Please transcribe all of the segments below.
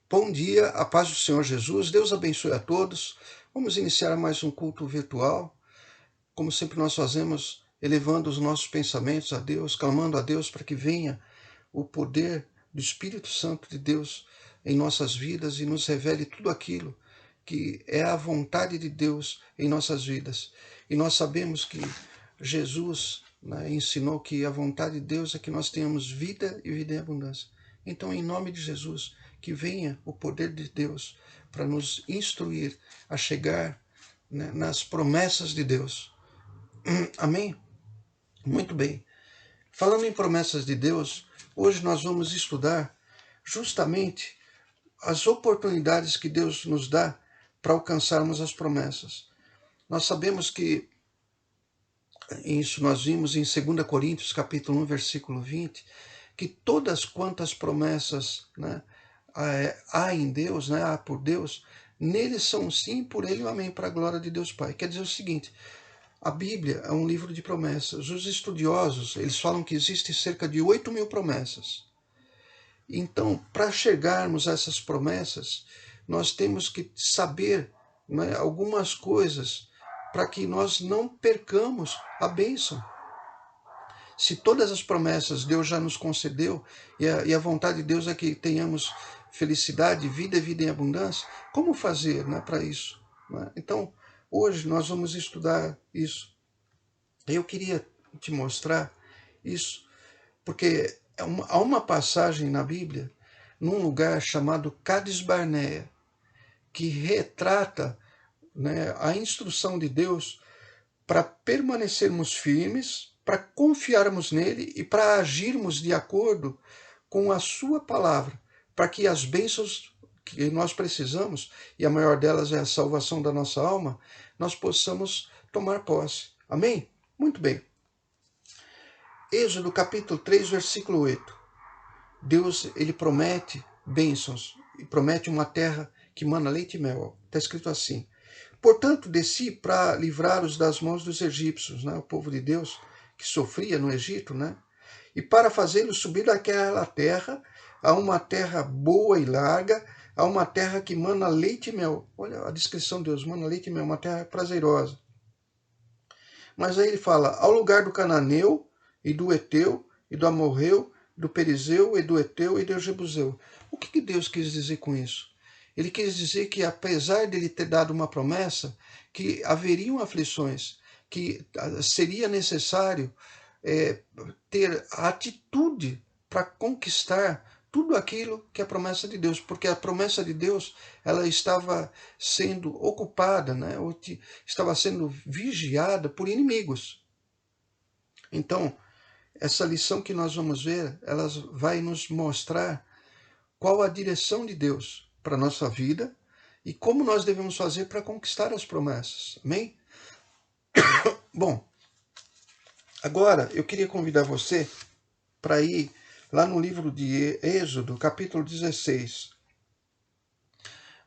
Bom dia, a paz do Senhor Jesus, Deus abençoe a todos. Vamos iniciar mais um culto virtual, como sempre nós fazemos, elevando os nossos pensamentos a Deus, clamando a Deus para que venha o poder do Espírito Santo de Deus em nossas vidas e nos revele tudo aquilo que é a vontade de Deus em nossas vidas. E nós sabemos que Jesus, né, ensinou que a vontade de Deus é que nós tenhamos vida e vida em abundância. Então, em nome de Jesus, que venha o poder de Deus para nos instruir a chegar, né, nas promessas de Deus. Amém? Muito bem. Falando em promessas de Deus, hoje nós vamos estudar justamente as oportunidades que Deus nos dá para alcançarmos as promessas. Nós sabemos que isso nós vimos em 2 Coríntios, capítulo 1, versículo 20, que todas quantas promessas, né, há em Deus, né, há por Deus, neles são sim, por ele o amém, para a glória de Deus Pai. Quer dizer o seguinte, a Bíblia é um livro de promessas. Os estudiosos, eles falam que existem cerca de 8.000 promessas. Então, para chegarmos a essas promessas, nós temos que saber, né, algumas coisas para que nós não percamos a bênção. Se todas as promessas Deus já nos concedeu e a vontade de Deus é que tenhamos felicidade, vida e vida em abundância, como fazer, né, para isso? Né? Então, hoje nós vamos estudar isso. Eu queria te mostrar isso, porque há uma passagem na Bíblia, num lugar chamado Cades Barnea, que retrata, né, a instrução de Deus para permanecermos firmes, para confiarmos nele e para agirmos de acordo com a sua palavra, para que as bênçãos que nós precisamos, e a maior delas é a salvação da nossa alma, nós possamos tomar posse. Amém? Muito bem. Êxodo capítulo 3, versículo 8. Deus, ele promete bênçãos, e promete uma terra que mana leite e mel. Está escrito assim: portanto, desci para livrar-os das mãos dos egípcios, né, o povo de Deus que sofria no Egito, né, e para fazê-los subir daquela terra a uma terra boa e larga, a uma terra que mana leite e mel. Olha a descrição de Deus, mana leite e mel, uma terra prazerosa. Mas aí ele fala, ao lugar do cananeu e do eteu e do amorreu, do perizeu e do eteu e do jebuseu. O que Deus quis dizer com isso? Ele quis dizer que, apesar de ele ter dado uma promessa, que haveriam aflições, que seria necessário ter a atitude para conquistar tudo aquilo que é a promessa de Deus, porque a promessa de Deus ela estava sendo ocupada, né, ou estava sendo vigiada por inimigos. Então, essa lição que nós vamos ver, ela vai nos mostrar qual a direção de Deus para a nossa vida e como nós devemos fazer para conquistar as promessas. Amém? Bom, agora eu queria convidar você para ir lá no livro de Êxodo, capítulo 16.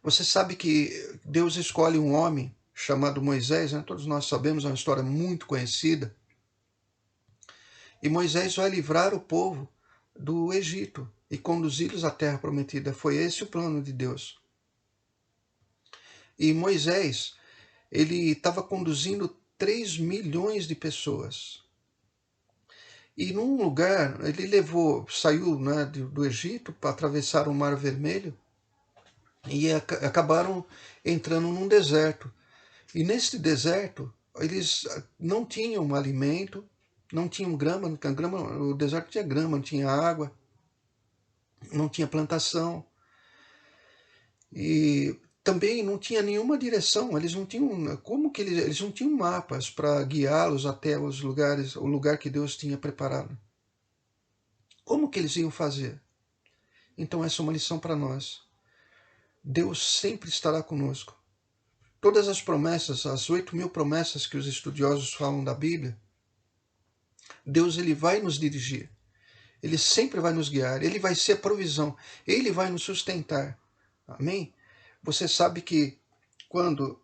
Você sabe que Deus escolhe um homem chamado Moisés, né? Todos nós sabemos, é uma história muito conhecida. E Moisés vai livrar o povo do Egito e conduzi-los à terra prometida. Foi esse o plano de Deus. E Moisés, ele estava conduzindo 3 milhões de pessoas. E num lugar, ele saiu, né, do Egito para atravessar o Mar Vermelho e acabaram entrando num deserto. E nesse deserto, eles não tinham alimento, não tinham grama, o deserto tinha grama, não tinha água, não tinha plantação. E também não tinha nenhuma direção, eles não tinham, como que eles não tinham mapas para guiá-los até os lugares, o lugar que Deus tinha preparado. Como que eles iam fazer? Então essa é uma lição para nós. Deus sempre estará conosco. Todas as promessas, as 8.000 promessas que os estudiosos falam da Bíblia, Deus ele vai nos dirigir. Ele sempre vai nos guiar. Ele vai ser a provisão. Ele vai nos sustentar. Amém? Você sabe que quando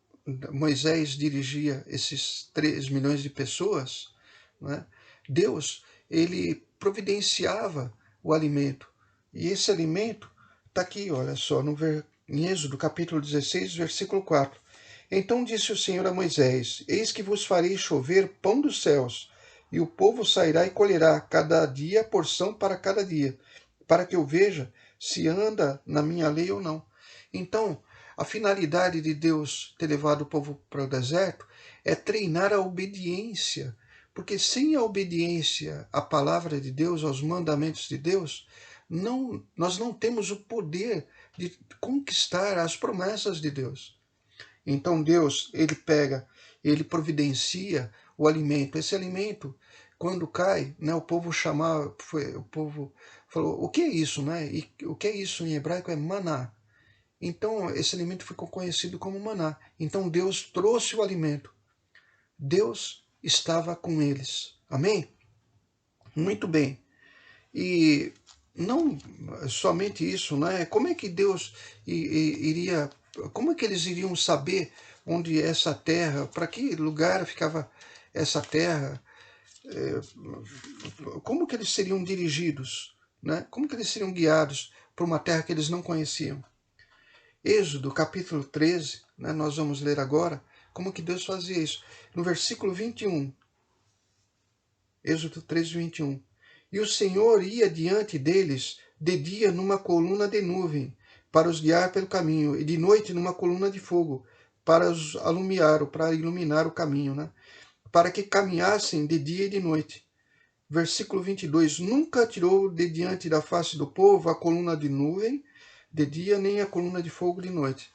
Moisés dirigia esses 3 milhões de pessoas, né, Deus ele providenciava o alimento. E esse alimento está aqui, olha só, em Êxodo capítulo 16, versículo 4. Então disse o Senhor a Moisés: Eis que vos farei chover pão dos céus, e o povo sairá e colherá cada dia porção para cada dia, para que eu veja se anda na minha lei ou não. Então, a finalidade de Deus ter levado o povo para o deserto é treinar a obediência, porque sem a obediência à palavra de Deus, aos mandamentos de Deus, nós não temos o poder de conquistar as promessas de Deus. Então Deus, ele providencia o alimento. Esse alimento, quando cai, né, o povo falou, o que é isso, né? E o que é isso em hebraico é maná. Então esse alimento ficou conhecido como maná. Então Deus trouxe o alimento. Deus estava com eles. Amém? Muito bem. E não somente isso, né? Como é que Deus iria, como é que eles iriam saber onde essa terra, para que lugar ficava essa terra? Como que eles seriam dirigidos, né? Como que eles seriam guiados para uma terra que eles não conheciam? Êxodo capítulo 13, né? Nós vamos ler agora como que Deus fazia isso. No versículo 21, Êxodo 13, 21. E o Senhor ia diante deles de dia numa coluna de nuvem, para os guiar pelo caminho, e de noite numa coluna de fogo, para os alumiar, ou para iluminar o caminho, né? Para que caminhassem de dia e de noite. Versículo 22. Nunca tirou de diante da face do povo a coluna de nuvem de dia, nem a coluna de fogo de noite.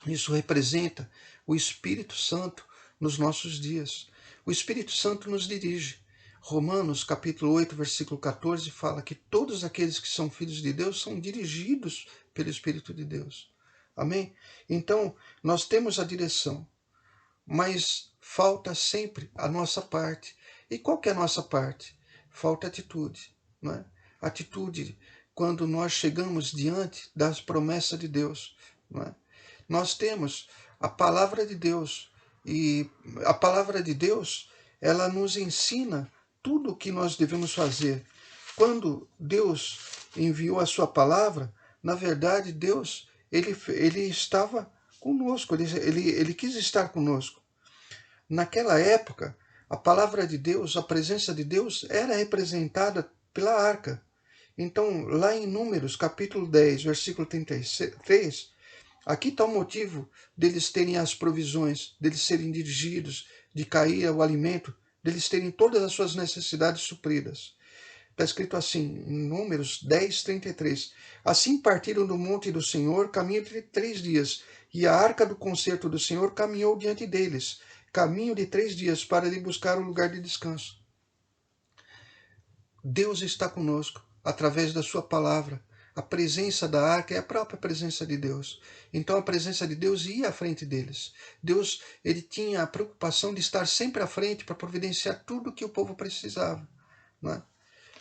Isso representa o Espírito Santo nos nossos dias. O Espírito Santo nos dirige. Romanos capítulo 8, versículo 14 fala que todos aqueles que são filhos de Deus são dirigidos pelo Espírito de Deus. Amém? Então, nós temos a direção, mas falta sempre a nossa parte. E qual que é a nossa parte? Falta atitude, não é? Atitude quando nós chegamos diante das promessas de Deus, não é? Nós temos a palavra de Deus, e a palavra de Deus, ela nos ensina tudo o que nós devemos fazer. Quando Deus enviou a sua palavra, na verdade, Deus, ele estava conosco, ele quis estar conosco. Naquela época, a palavra de Deus, a presença de Deus, era representada pela arca. Então, lá em Números, capítulo 10, versículo 33, aqui está o motivo deles terem as provisões, deles serem dirigidos, de cair o alimento, deles terem todas as suas necessidades supridas. Está escrito assim, em Números 10, 33. Assim partiram do monte do Senhor, caminho de 3 dias, e a arca do concerto do Senhor caminhou diante deles, caminho de 3 dias, para lhe buscar o lugar de descanso. Deus está conosco, através da sua palavra. A presença da arca é a própria presença de Deus. Então a presença de Deus ia à frente deles. Deus, ele tinha a preocupação de estar sempre à frente para providenciar tudo o que o povo precisava. Não é?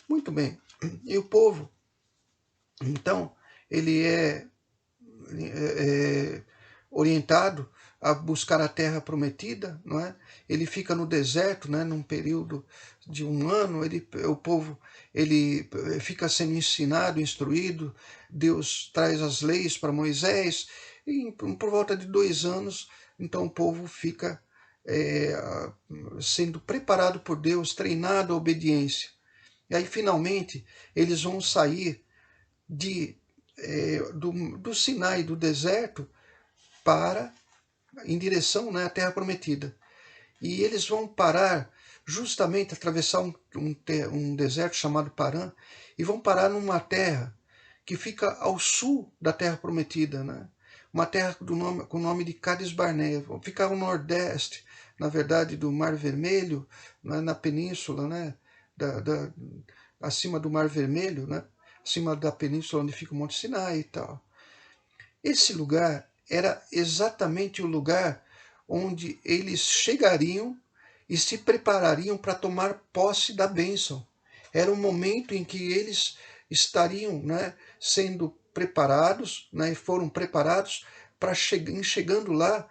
Muito bem. E o povo, então, ele é orientado a buscar a terra prometida, não é? Ele fica no deserto, né, num período de 1 ano, o povo ele fica sendo ensinado, instruído, Deus traz as leis para Moisés, e por volta de 2 anos, então o povo fica sendo preparado por Deus, treinado à obediência. E aí, finalmente, eles vão sair do Sinai, do deserto, em direção, né, à Terra Prometida. E eles vão parar, justamente atravessar um deserto chamado Parã, e vão parar numa terra que fica ao sul da Terra Prometida, né? Uma terra com o nome de Cades Barnea. Fica ao nordeste, na verdade, do Mar Vermelho, né, na península, né, acima do Mar Vermelho, né, acima da península onde fica o Monte Sinai e tal. Esse lugar era exatamente o lugar onde eles chegariam e se preparariam para tomar posse da bênção. Era o momento em que eles estariam, né, sendo preparados, né, e foram preparados para, chegando lá,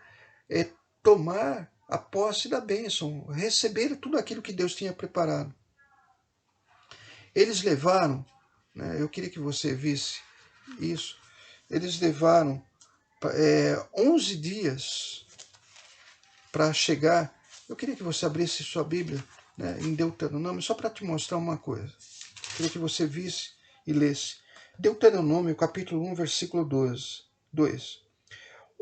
tomar a posse da bênção, receber tudo aquilo que Deus tinha preparado. Eles levaram, né, eu queria que você visse Isso. Eles levaram 11 dias para chegar. Eu queria que você abrisse sua Bíblia, né, em Deuteronômio, só para te mostrar uma coisa. Eu queria que você visse e lesse. Deuteronômio, capítulo 1, versículo 2.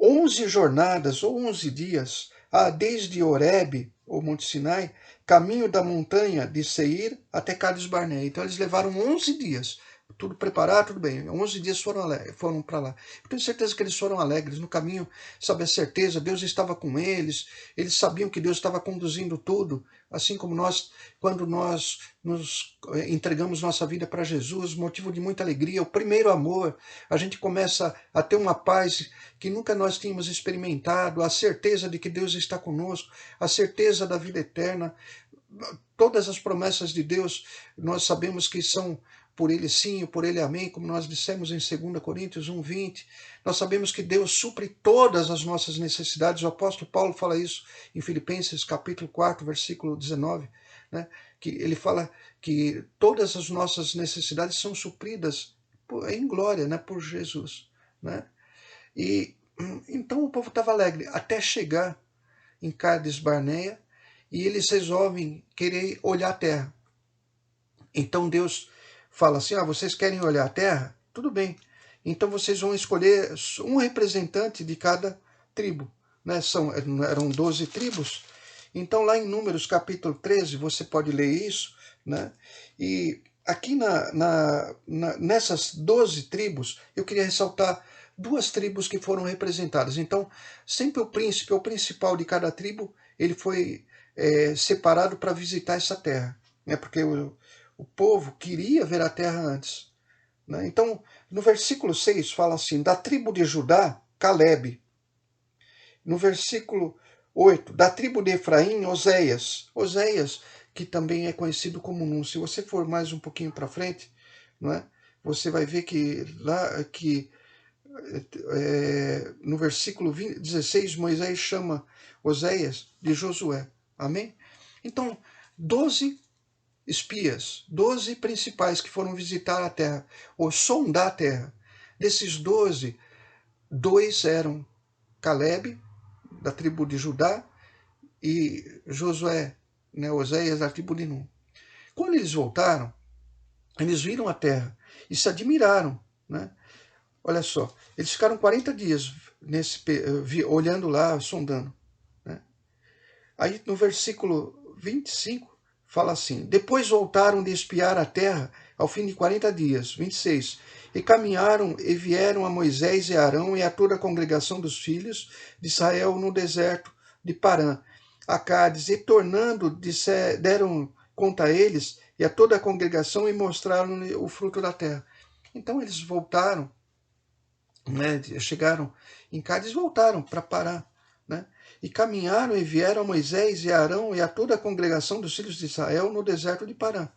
11 jornadas ou 11 dias desde Horebe, ou Monte Sinai, caminho da montanha de Seir até Cades Barnea. Então eles levaram 11 dias, tudo preparado, tudo bem. 11 dias foram para lá. Eu tenho certeza que eles foram alegres no caminho, sabe, a certeza, Deus estava com eles sabiam que Deus estava conduzindo tudo, assim como nós, quando nós nos entregamos nossa vida para Jesus, motivo de muita alegria, o primeiro amor, a gente começa a ter uma paz que nunca nós tínhamos experimentado, a certeza de que Deus está conosco, a certeza da vida eterna. Todas as promessas de Deus, nós sabemos que são por Ele sim, por Ele amém, como nós dissemos em 2 Coríntios 1:20. Nós sabemos que Deus supre todas as nossas necessidades. O apóstolo Paulo fala isso em Filipenses capítulo 4, versículo 19, né? Que ele fala que todas as nossas necessidades são supridas em glória, né, por Jesus, né? E então o povo estava alegre até chegar em Cades Barnea e eles resolvem querer olhar a terra. Então Deus fala assim: vocês querem olhar a terra? Tudo bem. Então vocês vão escolher um representante de cada tribo, né? Eram 12 tribos. Então lá em Números capítulo 13, você pode ler isso, né? E aqui nessas 12 tribos, eu queria ressaltar duas tribos que foram representadas. Então, sempre o príncipe, o principal de cada tribo, ele foi separado para visitar essa terra, né? Porque o povo queria ver a terra antes, né? Então, no versículo 6 fala assim: da tribo de Judá, Calebe. No versículo 8, da tribo de Efraim, Oséias. Oséias, que também é conhecido como Num. Se você for mais um pouquinho para frente, não é? Você vai ver que lá no versículo 16, Moisés chama Oséias de Josué. Amém? Então, 12 espias, 12 principais que foram visitar a terra, ou sondar a terra. Desses 12, 2 eram Calebe, da tribo de Judá, e Josué, né, Oséias, da tribo de Num. Quando eles voltaram, eles viram a terra e se admiraram, né? Olha só, eles ficaram 40 dias olhando lá, sondando, né? Aí no versículo 25 fala assim: depois voltaram de espiar a terra ao fim de 40 dias. 26. E caminharam e vieram a Moisés e Arão e a toda a congregação dos filhos de Israel no deserto de Parã, a Cádiz, e tornando deram conta a eles e a toda a congregação e mostraram-lhe o fruto da terra. Então eles voltaram, né, chegaram em Cádiz e voltaram para Pará, né? E caminharam e vieram a Moisés e a Arão e a toda a congregação dos filhos de Israel no deserto de Parã.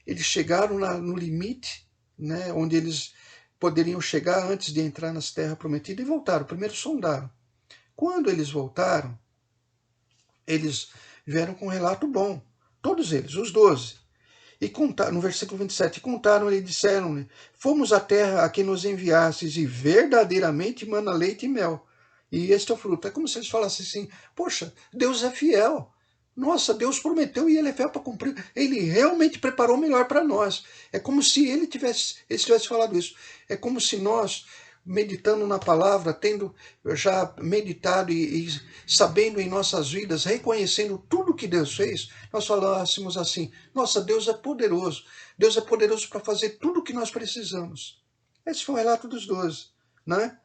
Eles chegaram no limite, né, onde eles poderiam chegar antes de entrar nas terras prometidas e voltaram. Primeiro sondaram. Quando eles voltaram, eles vieram com um relato bom. Todos eles, os 12. E contaram, no versículo 27, contaram-lhe e disseram-lhe: fomos à terra a que nos enviastes, e verdadeiramente mana leite e mel. E este é o fruto. É como se eles falassem assim: poxa, Deus é fiel. Nossa, Deus prometeu e Ele é fiel para cumprir. Ele realmente preparou o melhor para nós. É como se ele tivesse falado isso. É como se nós, meditando na palavra, tendo já meditado e sabendo em nossas vidas, reconhecendo tudo que Deus fez, nós falássemos assim: nossa, Deus é poderoso. Deus é poderoso para fazer tudo o que nós precisamos. Esse foi o relato dos 12, né?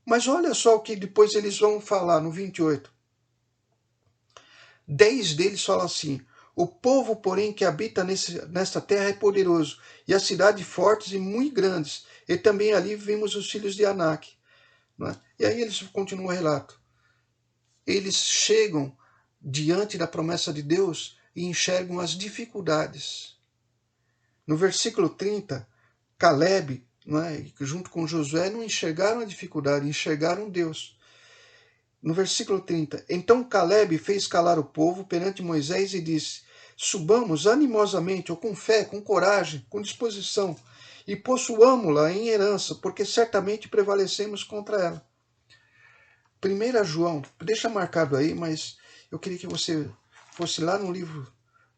Mas olha só o que depois eles vão falar no 28. 10 deles falam assim: o povo, porém, que habita nesta terra é poderoso, e as cidades fortes e muito grandes, e também ali vimos os filhos de Anak. Né? E aí eles continuam o relato. Eles chegam diante da promessa de Deus e enxergam as dificuldades. No versículo 30, Calebe, junto com Josué, não enxergaram a dificuldade, enxergaram Deus. No versículo 30, então Calebe fez calar o povo perante Moisés e disse: subamos animosamente, ou com fé, com coragem, com disposição, e possuamo-la em herança, porque certamente prevalecemos contra ela. 1 João, deixa marcado aí, mas eu queria que você fosse lá no livro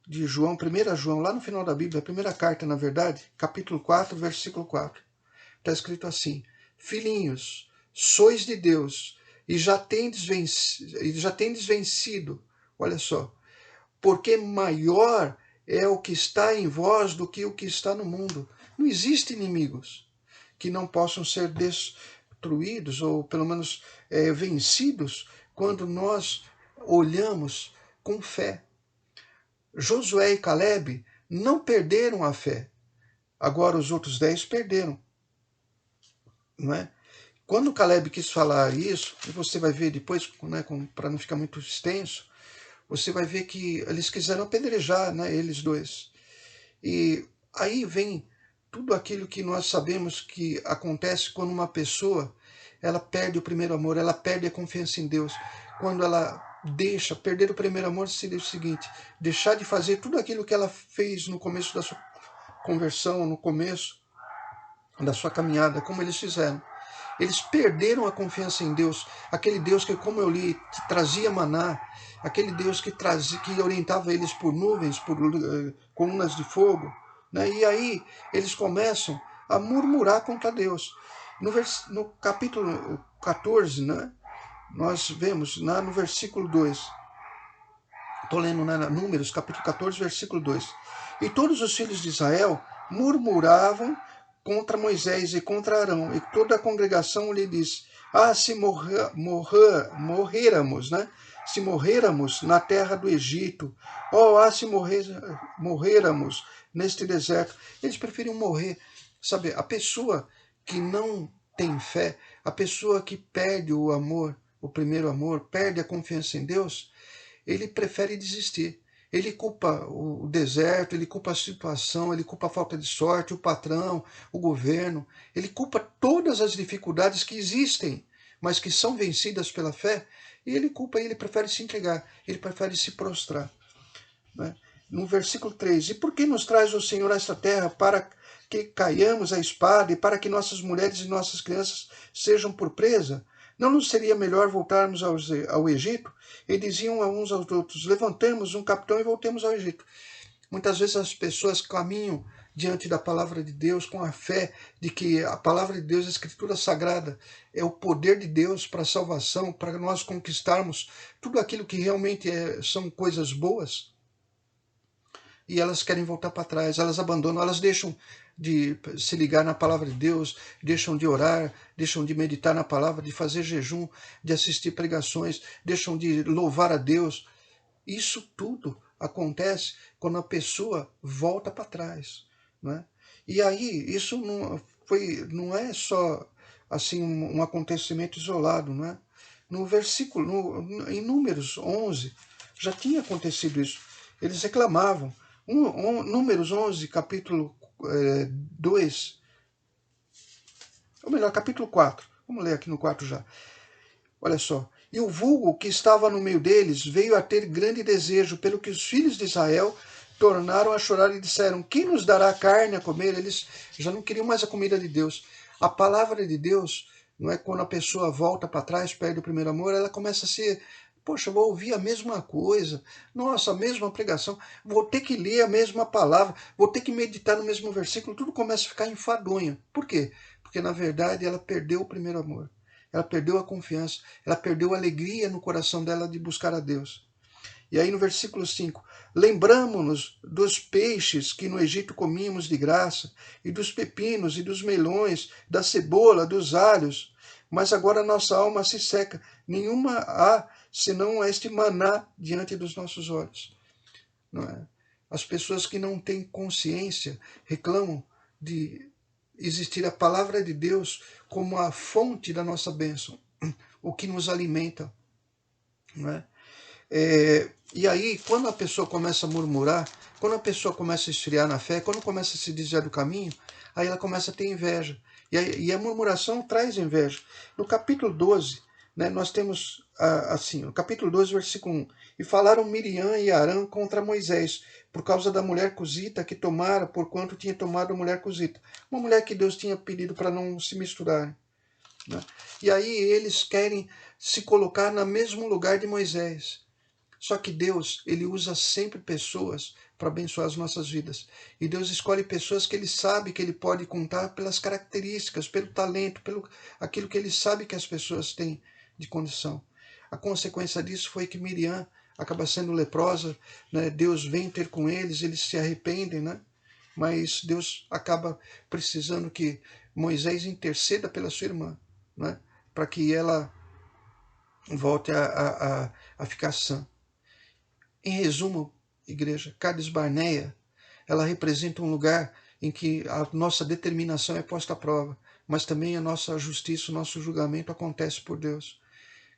de João, 1 João, lá no final da Bíblia, a primeira carta, na verdade, capítulo 4, versículo 4. Está escrito assim: filhinhos, sois de Deus, e já tendes vencido, olha só, porque maior é o que está em vós do que o que está no mundo. Não existe inimigos que não possam ser destruídos, ou pelo menos vencidos, quando nós olhamos com fé. Josué e Caleb não perderam a fé. Agora os outros 10 perderam. Não é? Quando Caleb quis falar isso, e você vai ver depois, né, para não ficar muito extenso, você vai ver que eles quiseram apedrejar, né, eles dois. E aí vem tudo aquilo que nós sabemos que acontece quando uma pessoa ela perde o primeiro amor, ela perde a confiança em Deus. Quando ela deixa, perder o primeiro amor seria o seguinte: deixar de fazer tudo aquilo que ela fez no começo da sua conversão, no começo da sua caminhada, como eles fizeram. Eles perderam a confiança em Deus, aquele Deus que, como eu li, trazia maná, aquele Deus que orientava eles por nuvens, por colunas de fogo, né? E aí eles começam a murmurar contra Deus. No capítulo 14, né, nós vemos no versículo 2, estou lendo, né, Números, capítulo 14, versículo 2. E todos os filhos de Israel murmuravam contra Moisés e contra Arão, e toda a congregação lhe disse: se morrêramos, né? Se morrêramos na terra do Egito, se morrêramos neste deserto. Eles preferiam morrer. Sabe, a pessoa que não tem fé, a pessoa que perde o amor, o primeiro amor, perde a confiança em Deus, ele prefere desistir. Ele culpa o deserto, ele culpa a situação, ele culpa a falta de sorte, o patrão, o governo. Ele culpa todas as dificuldades que existem, mas que são vencidas pela fé. E ele culpa, ele prefere se entregar, ele prefere se prostrar. Né? No versículo 3, e por que nos traz o Senhor a esta terra para que caiamos a espada e para que nossas mulheres e nossas crianças sejam por presa? Não nos seria melhor voltarmos ao Egito? E diziam uns aos outros: levantemos um capitão e voltemos ao Egito. Muitas vezes as pessoas caminham diante da palavra de Deus com a fé de que a palavra de Deus, a Escritura Sagrada, é o poder de Deus para a salvação, para nós conquistarmos tudo aquilo que realmente são coisas boas. E elas querem voltar para trás, elas abandonam, elas deixam de se ligar na palavra de Deus, deixam de orar, deixam de meditar na palavra, de fazer jejum, de assistir pregações, deixam de louvar a Deus. Isso tudo acontece quando a pessoa volta para trás, né? E aí, isso não é só assim um acontecimento isolado, né? No versículo, em Números 11, já tinha acontecido isso. Eles reclamavam. Números 11, capítulo 2, ou melhor, capítulo 4. Vamos ler aqui no 4 já. Olha só. E o vulgo que estava no meio deles veio a ter grande desejo, pelo que os filhos de Israel tornaram a chorar e disseram: quem nos dará carne a comer? Eles já não queriam mais a comida de Deus. A palavra de Deus, não é, quando a pessoa volta para trás, perde o primeiro amor, ela começa a ser: poxa, vou ouvir a mesma coisa, nossa, a mesma pregação, vou ter que ler a mesma palavra, vou ter que meditar no mesmo versículo, tudo começa a ficar enfadonho. Por quê? Porque, na verdade, ela perdeu o primeiro amor. Ela perdeu a confiança, ela perdeu a alegria no coração dela de buscar a Deus. E aí no versículo 5, lembramo-nos dos peixes que no Egito comíamos de graça, e dos pepinos, e dos melões, da cebola, dos alhos, mas agora nossa alma se seca, nenhuma há senão este maná diante dos nossos olhos. Não é? As pessoas que não têm consciência reclamam de existir a palavra de Deus como a fonte da nossa bênção, o que nos alimenta. Não é? E aí, quando a pessoa começa a murmurar, quando a pessoa começa a esfriar na fé, quando começa a se desviar do caminho, aí ela começa a ter inveja. E a murmuração traz inveja. No capítulo 12, né, nós temos assim, no capítulo 2, versículo 1. E falaram Miriam e Arão contra Moisés, por causa da mulher cusita que tomara, porquanto tinha tomado a mulher cusita. Uma mulher que Deus tinha pedido para não se misturarem. Né? E aí eles querem se colocar no mesmo lugar de Moisés. Só que Deus, ele usa sempre pessoas para abençoar as nossas vidas. E Deus escolhe pessoas que ele sabe que ele pode contar pelas características, pelo talento, pelo aquilo que ele sabe que as pessoas têm de condição. A consequência disso foi que Miriam acaba sendo leprosa, né? Deus vem ter com eles se arrependem, né? Mas Deus acaba precisando que Moisés interceda pela sua irmã, né? Para que ela volte a ficar sã. Em resumo, igreja, Cades Barneia, ela representa um lugar em que a nossa determinação é posta à prova, mas também a nossa justiça, o nosso julgamento acontece por Deus.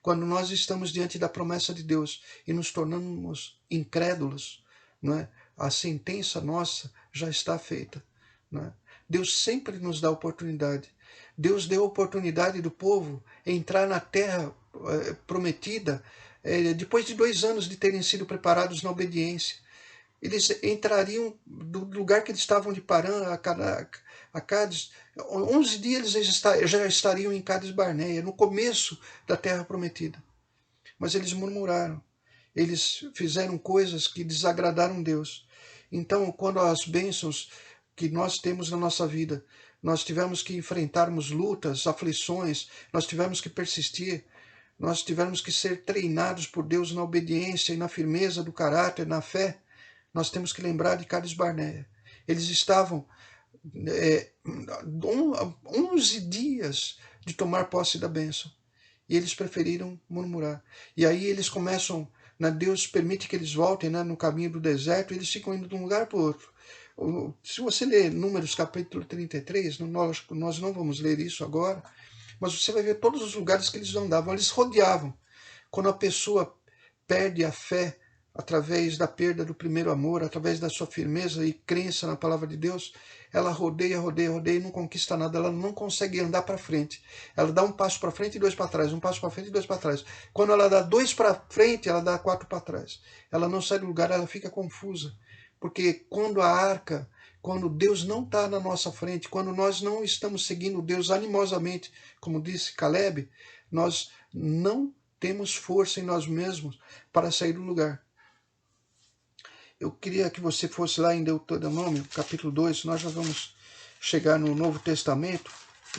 Quando nós estamos diante da promessa de Deus e nos tornamos incrédulos, não é? A sentença nossa já está feita. Não é? Deus sempre nos dá oportunidade. Deus deu a oportunidade do povo entrar na terra prometida depois de 2 anos de terem sido preparados na obediência. Eles entrariam do lugar que eles estavam de Parã a Cádiz. 11 dias eles já estariam em Cádiz Barneia, no começo da terra prometida. Mas eles murmuraram. Eles fizeram coisas que desagradaram Deus. Então, quando as bênçãos que nós temos na nossa vida, nós tivemos que enfrentarmos lutas, aflições, nós tivemos que persistir, nós tivemos que ser treinados por Deus na obediência e na firmeza do caráter, na fé, nós temos que lembrar de Cades Barneia. Eles estavam 11 dias de tomar posse da bênção. E eles preferiram murmurar. E aí eles começam, né, Deus permite que eles voltem, né, no caminho do deserto, e eles ficam indo de um lugar para o outro. Se você ler Números capítulo 33, nós não vamos ler isso agora, mas você vai ver todos os lugares que eles andavam, eles rodeavam. Quando a pessoa perde a fé através da perda do primeiro amor, através da sua firmeza e crença na palavra de Deus, ela rodeia, rodeia, rodeia e não conquista nada, ela não consegue andar para frente. Ela dá um passo para frente e 2 para trás, um passo para frente e 2 para trás. Quando ela dá 2 para frente, ela dá 4 para trás. Ela não sai do lugar, ela fica confusa. Porque quando Deus não está na nossa frente, quando nós não estamos seguindo Deus animosamente, como disse Caleb, nós não temos força em nós mesmos para sair do lugar. Eu queria que você fosse lá em Deuteronômio, capítulo 2, nós já vamos chegar no Novo Testamento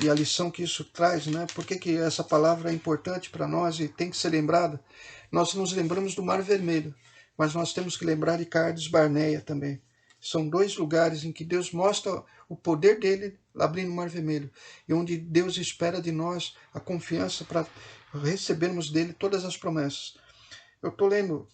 e a lição que isso traz, né? Por que essa palavra é importante para nós e tem que ser lembrada? Nós nos lembramos do Mar Vermelho, mas nós temos que lembrar de Cades Barneia também. São 2 lugares em que Deus mostra o poder dele abrindo o Mar Vermelho e onde Deus espera de nós a confiança para recebermos dele todas as promessas. Eu estou lendo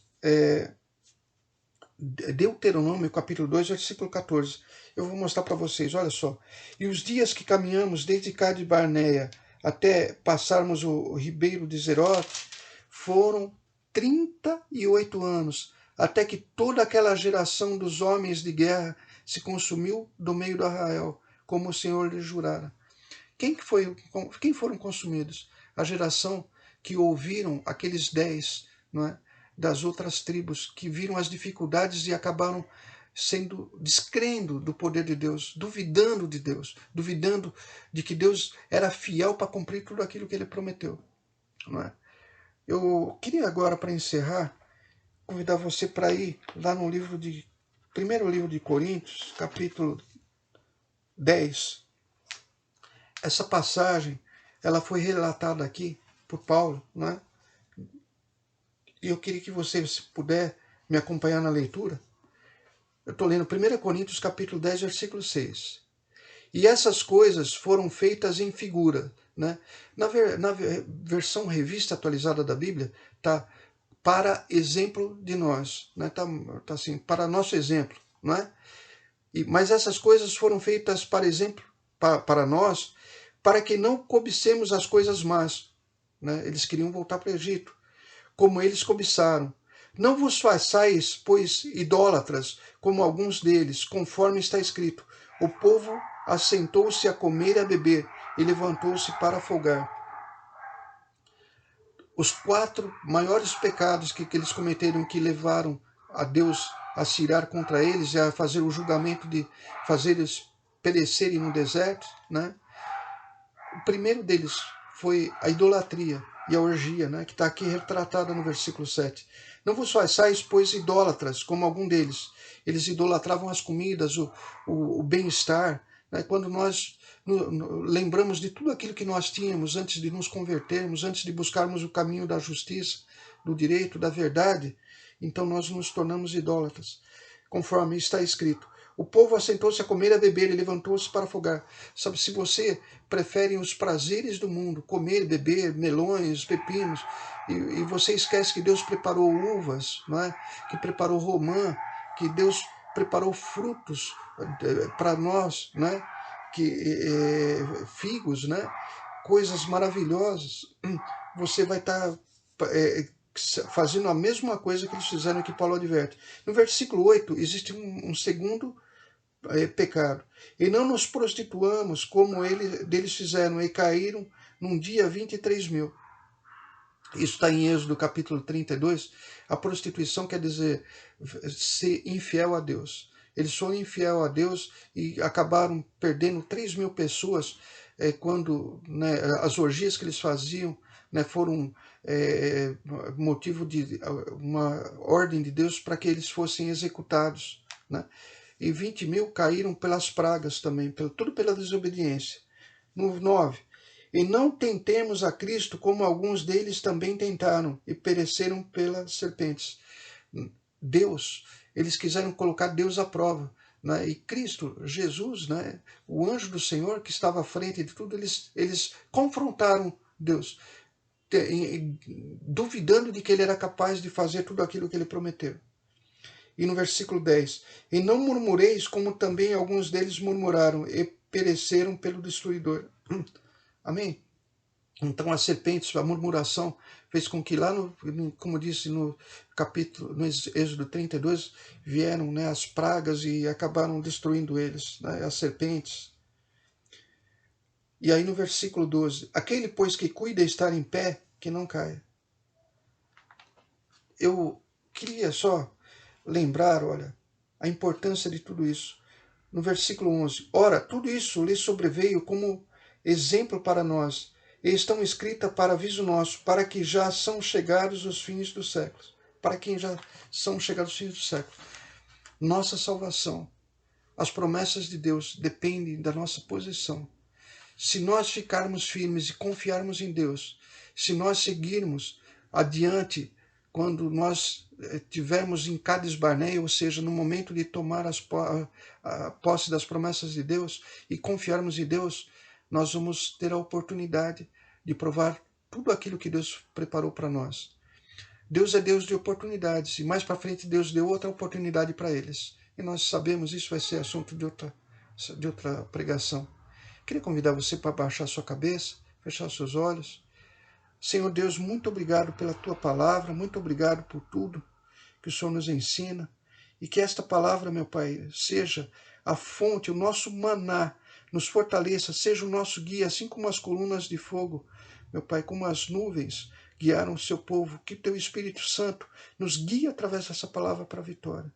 Deuteronômio, capítulo 2, versículo 14. Eu vou mostrar para vocês, olha só. E os dias que caminhamos desde Cades Barneia até passarmos o ribeiro de Zerote foram 38 anos, até que toda aquela geração dos homens de guerra se consumiu do meio do arraial, como o Senhor lhe jurara. Quem foram consumidos? A geração que ouviram aqueles 10, não é? Das outras tribos, que viram as dificuldades e acabaram descrendo do poder de Deus, duvidando de Deus, duvidando de que Deus era fiel para cumprir tudo aquilo que ele prometeu. Não é? Eu queria agora, para encerrar, convidar você para ir lá no primeiro livro de Coríntios, capítulo 10. Essa passagem, ela foi relatada aqui por Paulo, né? E eu queria que você, se puder, me acompanhar na leitura. Eu estou lendo 1 Coríntios capítulo 10, versículo 6. E essas coisas foram feitas em figura. Né? Na versão revista atualizada da Bíblia, está para exemplo de nós. Né? Tá assim, para nosso exemplo. Né? Mas essas coisas foram feitas para exemplo, para nós, para que não cobicemos as coisas más. Né? Eles queriam voltar para o Egito, como eles cobiçaram. Não vos façais, pois, idólatras, como alguns deles, conforme está escrito. O povo assentou-se a comer e a beber, e levantou-se para folgar. os 4 maiores pecados que eles cometeram, que levaram a Deus a se irar contra eles e a fazer o julgamento de fazer eles perecerem no deserto, né? O primeiro deles foi a idolatria e a orgia, né? Que está aqui retratada no versículo 7. Não vos façais, pois, idólatras, como algum deles. Eles idolatravam as comidas, o bem-estar, né? Quando nós lembramos de tudo aquilo que nós tínhamos antes de nos convertermos, antes de buscarmos o caminho da justiça, do direito, da verdade, então nós nos tornamos idólatras, conforme está escrito. O povo assentou-se a comer e a beber e levantou-se para afogar. Sabe, se você prefere os prazeres do mundo, comer, beber, melões, pepinos, e você esquece que Deus preparou uvas, não é? Que preparou romã, que Deus preparou frutos para nós, né? Figos, né? Coisas maravilhosas, você vai estar fazendo a mesma coisa que eles fizeram, que Paulo adverte. No versículo 8, existe um segundo pecado. E não nos prostituamos como deles fizeram, e caíram num dia 23.000. Isso está em Êxodo capítulo 32. A prostituição quer dizer ser infiel a Deus. Eles foram infiel a Deus e acabaram perdendo 3.000 pessoas quando, né, as orgias que eles faziam, né, foram motivo de uma ordem de Deus para que eles fossem executados, né? E 20.000 caíram pelas pragas também, tudo pela desobediência. No 9. E não tentemos a Cristo como alguns deles também tentaram e pereceram pelas serpentes. Deus, eles quiseram colocar Deus à prova, né? E Cristo, Jesus, né, o anjo do Senhor que estava à frente de tudo, eles confrontaram Deus, duvidando de que ele era capaz de fazer tudo aquilo que ele prometeu. E no versículo 10, e não murmureis como também alguns deles murmuraram e pereceram pelo destruidor. Amém? Então as serpentes, a murmuração, fez com que lá, como disse no capítulo, no Êxodo 32, vieram, né, as pragas e acabaram destruindo eles, né, as serpentes. E aí no versículo 12, aquele, pois, que cuida estar em pé, que não caia. Eu queria só lembrar, olha, a importância de tudo isso. No versículo 11, ora, tudo isso lhe sobreveio como exemplo para nós, e estão escritas para aviso nosso, para que já são chegados os fins dos séculos. Para quem já são chegados os fins dos séculos. Nossa salvação, as promessas de Deus dependem da nossa posição. Se nós ficarmos firmes e confiarmos em Deus, se nós seguirmos adiante, quando nós tivermos em Cades Barnea, ou seja, no momento de tomar a posse das promessas de Deus e confiarmos em Deus, nós vamos ter a oportunidade de provar tudo aquilo que Deus preparou para nós. Deus é Deus de oportunidades, e mais para frente Deus deu outra oportunidade para eles. E nós sabemos, isso vai ser assunto de outra pregação. Queria convidar você para baixar sua cabeça, fechar seus olhos. Senhor Deus, muito obrigado pela tua palavra, muito obrigado por tudo que o Senhor nos ensina. E que esta palavra, meu Pai, seja a fonte, o nosso maná, nos fortaleça, seja o nosso guia, assim como as colunas de fogo, meu Pai, como as nuvens guiaram o seu povo. Que teu Espírito Santo nos guie através dessa palavra para a vitória.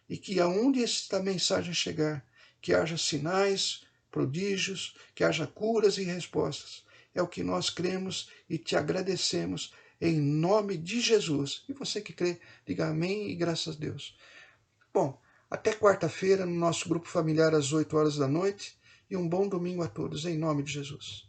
E que aonde esta mensagem chegar, que haja sinais, prodígios, que haja curas e respostas. É o que nós cremos e te agradecemos em nome de Jesus. E você que crê, diga amém e graças a Deus. Bom, até quarta-feira no nosso grupo familiar às 8 horas da noite e um bom domingo a todos, em nome de Jesus.